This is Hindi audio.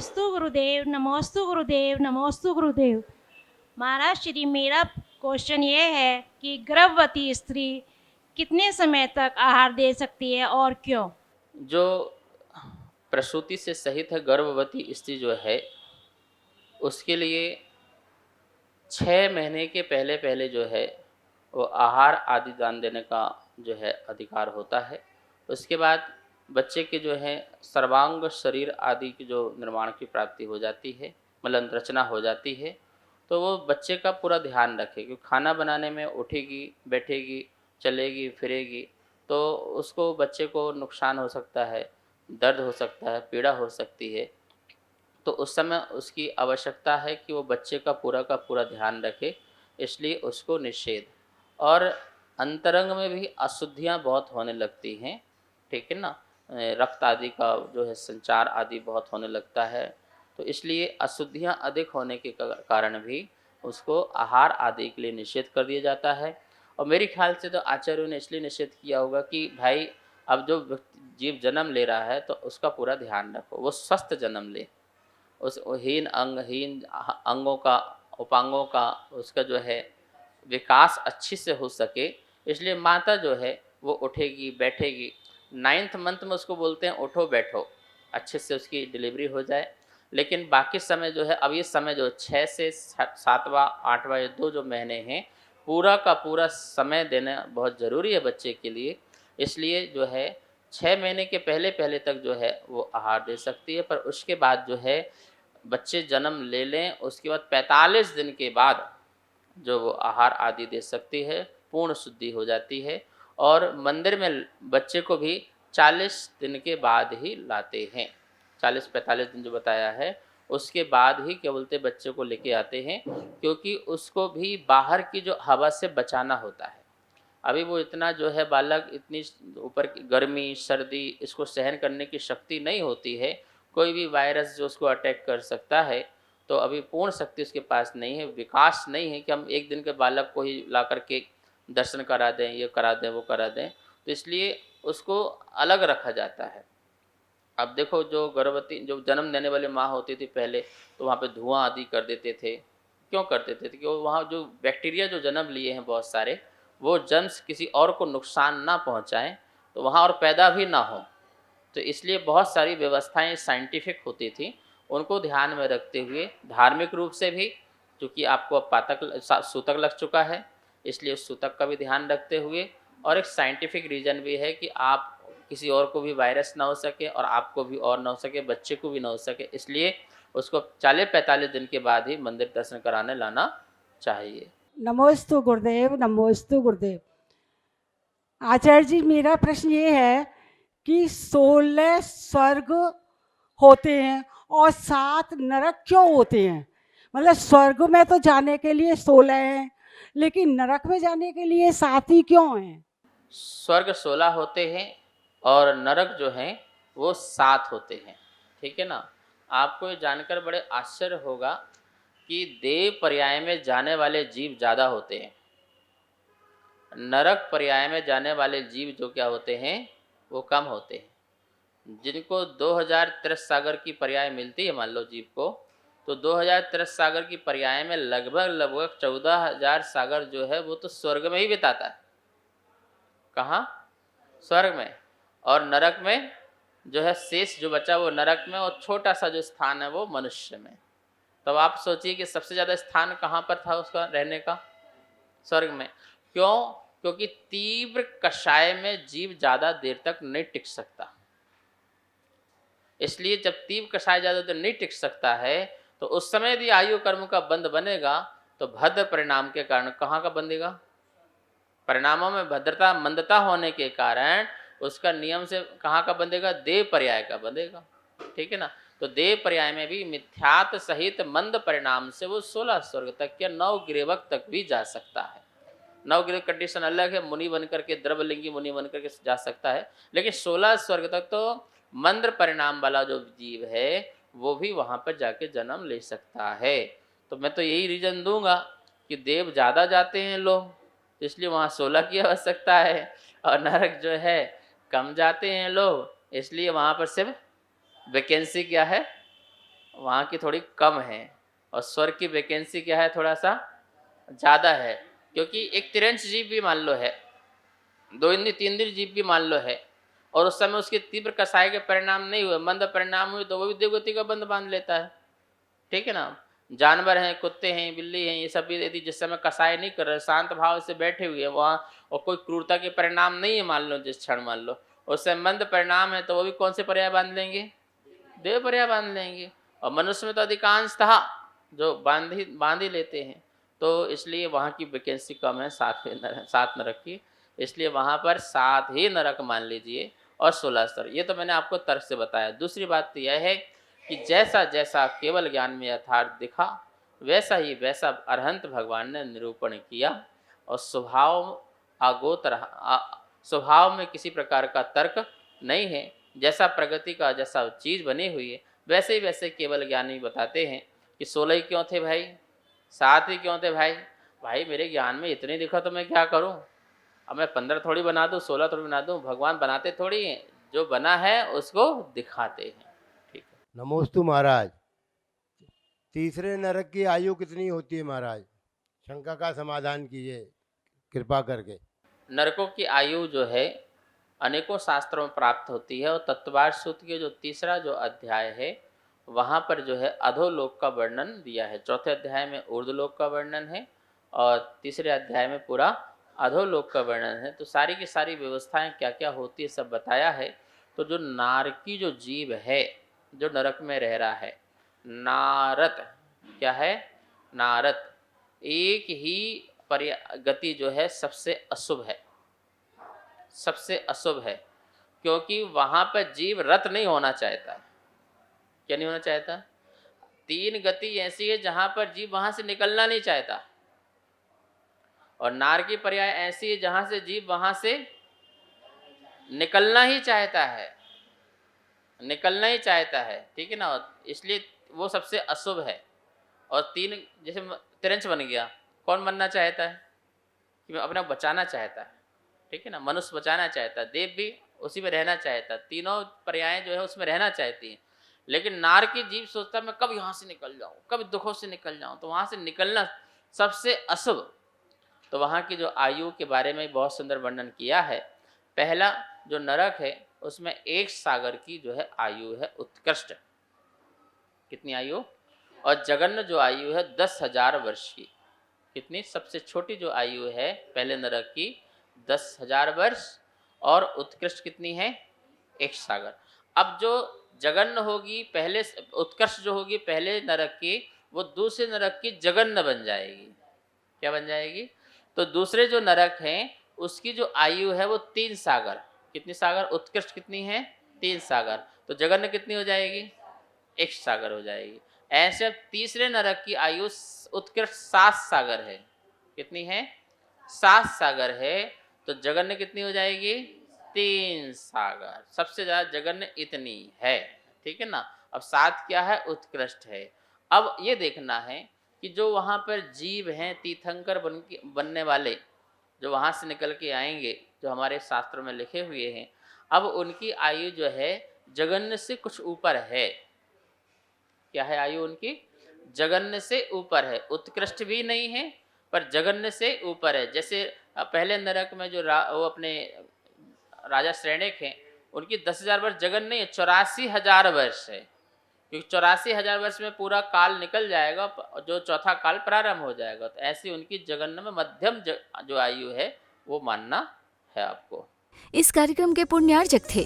नमोस्तु गुरुदेव, नमोस्तु गुरुदेव, नमोस्तु गुरुदेव। महाराज श्री, मेरा क्वेश्चन ये है कि गर्भवती स्त्री कितने समय तक आहार दे सकती है और क्यों? जो प्रसूति से सहित है गर्भवती स्त्री जो है उसके लिए 6 महीने के पहले पहले जो है वो आहार आदि दान देने का जो है अधिकार होता है। उसके बाद बच्चे के जो है सर्वांग शरीर आदि की जो निर्माण की प्राप्ति हो जाती है, मतलब रचना हो जाती है, तो वो बच्चे का पूरा ध्यान रखे क्योंकि खाना बनाने में उठेगी, बैठेगी, चलेगी, फिरेगी, तो उसको बच्चे को नुकसान हो सकता है, दर्द हो सकता है, पीड़ा हो सकती है। तो उस समय उसकी आवश्यकता है कि वो बच्चे का पूरा ध्यान रखे, इसलिए उसको निषेध। और अंतरंग में भी अशुद्धियाँ बहुत होने लगती हैं, ठीक है ना, रक्त आदि का जो है संचार आदि बहुत होने लगता है, तो इसलिए अशुद्धियाँ अधिक होने के कारण भी उसको आहार आदि के लिए निषेध कर दिया जाता है। और मेरे ख्याल से तो आचार्यों ने इसलिए निषेध किया होगा कि भाई अब जो जीव जन्म ले रहा है तो उसका पूरा ध्यान रखो, वो स्वस्थ जन्म ले, उस हीन अंगों का, उपांगों का उसका जो है विकास अच्छी से हो सके। इसलिए माता जो है वो उठेगी, बैठेगी, 9th मंथ में उसको बोलते हैं उठो बैठो, अच्छे से उसकी डिलीवरी हो जाए। लेकिन बाकी समय जो है, अब ये समय जो 6 से 7वां 8वां ये 2 जो महीने हैं, पूरा का पूरा समय देना बहुत ज़रूरी है बच्चे के लिए। इसलिए जो है 6 महीने के पहले पहले तक जो है वो आहार दे सकती है, पर उसके बाद जो है बच्चे जन्म ले लें उसके बाद 45 दिन के बाद जो वो आहार आदि दे सकती है, पूर्ण शुद्धि हो जाती है। और मंदिर में बच्चे को भी 40 दिन के बाद ही लाते हैं, 40-45 दिन जो बताया है उसके बाद ही क्या बोलते बच्चे को लेके आते हैं, क्योंकि उसको भी बाहर की जो हवा से बचाना होता है। अभी वो इतना जो है बालक, इतनी ऊपर की गर्मी सर्दी इसको सहन करने की शक्ति नहीं होती है, कोई भी वायरस जो उसको अटैक कर सकता है, तो अभी पूर्ण शक्ति उसके पास नहीं है, विकास नहीं है कि हम एक दिन के बालक को ही ला करके दर्शन करा दें, ये करा दें, वो करा दें, तो इसलिए उसको अलग रखा जाता है। अब देखो जो गर्भवती जो जन्म देने वाली माँ होती थी पहले, तो वहाँ पे धुआं आदि कर देते थे। क्यों करते थे? क्योंकि वहाँ जो बैक्टीरिया जो जन्म लिए हैं बहुत सारे, वो जर्म्स किसी और को नुकसान ना पहुँचाएं, तो वहाँ और पैदा भी ना हो। तो इसलिए बहुत सारी व्यवस्थाएं साइंटिफिक होती थी, उनको ध्यान में रखते हुए धार्मिक रूप से भी, क्योंकि आपको अब सूतक लग चुका है, इसलिए उस सूतक का भी ध्यान रखते हुए, और एक साइंटिफिक रीज़न भी है कि आप किसी और को भी वायरस ना हो सके और आपको भी और ना हो सके, बच्चे को भी ना हो सके, इसलिए उसको 40-45 दिन के बाद ही मंदिर दर्शन कराने लाना चाहिए। नमोस्तु गुरुदेव, नमोस्तु गुरुदेव। आचार्य जी, मेरा प्रश्न ये है कि 16 स्वर्ग होते हैं और 7 नरक क्यों होते हैं? मतलब स्वर्ग में तो जाने के लिए 16 हैं, लेकिन नरक में जाने के लिए 7 ही क्यों हैं? स्वर्ग 16 होते हैं और नरक जो हैं वो 7 होते हैं, ठीक है ना। आपको ये जानकर बड़े आश्चर्य होगा कि देव पर्याय में जाने वाले जीव ज़्यादा होते हैं, नरक पर्याय में जाने वाले जीव जो क्या होते हैं वो कम होते हैं। जिनको 2000 तिरस सागर की पर्याय मिलती है, मान लो जीव को, तो 2000 तिरस सागर की पर्याय में लगभग 14,000 सागर जो है वो तो स्वर्ग में ही बिताता है। कहाँ? स्वर्ग में। और नरक में जो है शेष जो बचा वो नरक में, और छोटा सा जो स्थान है वो मनुष्य में। तब आप सोचिए कि सबसे ज़्यादा स्थान कहाँ पर था उसका रहने का? स्वर्ग में। क्यों? क्योंकि तीव्र कषाय में जीव ज़्यादा देर तक नहीं टिक सकता। इसलिए जब तीव्र कषाय ज़्यादा देर नहीं टिक सकता है, तो उस समय यदि आयु कर्म का बंध बनेगा तो भद्र परिणाम के कारण कहाँ का बंधेगा? परिणामों में भद्रता मंदता होने के कारण उसका नियम से कहाँ का बंधेगा? देव पर्याय का बंधेगा, ठीक है ना। तो देव पर्याय में भी मिथ्यात सहित मंद परिणाम से वो 16 स्वर्ग तक या 9 गिरेवक तक भी जा सकता है। 9 गिरेवक कंडीशन अलग है, मुनि बन करके, द्रवलिंगी मुनि बन करके जा सकता है, लेकिन 16 स्वर्ग तक तो मंद परिणाम वाला जो जीव है वो भी वहाँ पर जाके जन्म ले सकता है। तो मैं तो यही रीजन दूंगा कि देव ज़्यादा जाते हैं लोग, इसलिए वहाँ 16 की आवश्यकता है, और नरक जो है कम जाते हैं लोग, इसलिए वहाँ पर सिर्फ वैकेंसी क्या है? वहाँ की थोड़ी कम है, और स्वर्ग की वैकेंसी क्या है, थोड़ा सा ज़्यादा है। क्योंकि एक तिरंश जीव भी मान लो है, 2 इंद्रिय 3 इंद्रिय जीव भी मान लो है, और उस समय उसके तीव्र कसाय के परिणाम नहीं हुए, मंद परिणाम हुए, तो वो भी देवगति का बंध बांध लेता है। ठीक है ना। जानवर हैं, कुत्ते हैं, बिल्ली हैं, ये सब भी यदि जिस समय कसाय नहीं कर रहे, शांत भाव से बैठे हुए हैं वहाँ, और कोई क्रूरता के परिणाम नहीं है मान लो, जिस क्षण मान लो उस समय मंद परिणाम है, तो वो भी कौन से पर्याय बांध लेंगे, देव पर्याय बांध लेंगे। और मनुष्य में तो अधिकांशतः जो बांध ही लेते हैं, तो इसलिए वहाँ की वैकेंसी कम है 7 नरक की, इसलिए वहाँ पर 7 ही नरक मान लीजिए और 16 स्तर। ये तो मैंने आपको तर्क से बताया। दूसरी बात तो यह है कि जैसा जैसा केवल ज्ञान में यथार्थ दिखा, वैसा ही वैसा अरहंत भगवान ने निरूपण किया, और स्वभाव में किसी प्रकार का तर्क नहीं है। जैसा प्रगति का जैसा चीज़ बनी हुई है, वैसे ही वैसे केवल ज्ञानी बताते हैं कि 16 ही क्यों थे भाई, 7 ही क्यों थे भाई, भाई मेरे ज्ञान में इतने दिखा तो मैं क्या करूं, अब मैं 15 थोड़ी बना दूं, 16 थोड़ी बना दूं, भगवान बनाते थोड़ी हैं, जो बना है उसको दिखाते हैं। ठीक है। नमोस्तु महाराज। तीसरे नरक की आयु कितनी होती है महाराज? शंका का समाधान कीजिए कृपा करके। नरकों की आयु जो है अनेकों शास्त्रों में प्राप्त होती है, और तत्वार सूत्र के जो तीसरा जो अध्याय है वहाँ पर जो है अधोलोक का वर्णन दिया है। चौथे अध्याय में ऊर्ध्वलोक का वर्णन है, और तीसरे अध्याय में पूरा अधोलोक का वर्णन है। तो सारी की सारी व्यवस्थाएं क्या क्या होती है सब बताया है। तो जो नारकी जो जीव है, जो नरक में रह रहा है, नारत क्या है, नारत एक ही गति जो है सबसे अशुभ है, सबसे अशुभ है, क्योंकि वहाँ पर जीव रत नहीं होना चाहता। क्या नहीं होना चाहता? 3 गति ऐसी है जहाँ पर जीव वहाँ से निकलना नहीं चाहता, और नार की पर्याय ऐसी है जहाँ से जीव वहाँ से निकलना ही चाहता है, निकलना ही चाहता है। ठीक है ना। इसलिए वो सबसे अशुभ है। और 3 जैसे तिरंश बन गया, कौन बनना चाहता है कि मैं अपना बचाना चाहता है। ठीक है ना। मनुष्य बचाना चाहता है, देव भी उसी में रहना चाहता है, तीनों पर्याय जो है उसमें रहना चाहती हैं। लेकिन नार की जीव सोचता है मैं कब यहाँ से निकल जाऊँ, कब दुखों से निकल जाऊँ, तो वहाँ से निकलना सबसे अशुभ। तो वहाँ की जो आयु के बारे में बहुत सुंदर वर्णन किया है। पहला जो नरक है उसमें 1 सागर की जो है आयु है उत्कृष्ट। कितनी आयु? और जगन्न जो आयु है 10,000 वर्ष की। कितनी? सबसे छोटी जो आयु है पहले नरक की 10,000 वर्ष, और उत्कृष्ट कितनी है? 1 सागर। अब जो जगन्न होगी पहले, उत्कृष्ट जो होगी पहले नरक की, वो दूसरे नरक की जगन्न बन जाएगी। क्या बन जाएगी? तो दूसरे जो नरक हैं उसकी जो आयु है वो 3 सागर। कितनी सागर? उत्कृष्ट कितनी है? 3 सागर। तो जगन्न कितनी हो जाएगी? 1 सागर हो जाएगी। ऐसे तीसरे नरक की आयु उत्कृष्ट 7 सागर है। कितनी है? 7 सागर है। तो जगन्न कितनी हो जाएगी? 3 सागर। सबसे ज्यादा जगन्न इतनी है। ठीक है ना। अब 7 क्या है? उत्कृष्ट है। अब ये देखना है कि जो वहाँ पर जीव हैं तीर्थंकर बनने वाले, जो वहाँ से निकल के आएंगे, जो हमारे शास्त्रों में लिखे हुए हैं, अब उनकी आयु जो है जगन्न से कुछ ऊपर है। क्या है आयु उनकी? जगन्न से ऊपर है। उत्कृष्ट भी नहीं है पर जगन्न से ऊपर है। जैसे पहले नरक में जो वो अपने राजा श्रेणिक हैं, उनकी 10,000 वर्ष जगन्न नहीं है, 84,000 वर्ष है। क्योंकि 84,000 वर्ष में पूरा काल निकल जाएगा, जो चौथा काल प्रारंभ हो जाएगा। तो ऐसी उनकी जगन्न में मध्यम जो आयु है वो मानना है आपको। इस कार्यक्रम के पुण्यार्जक थे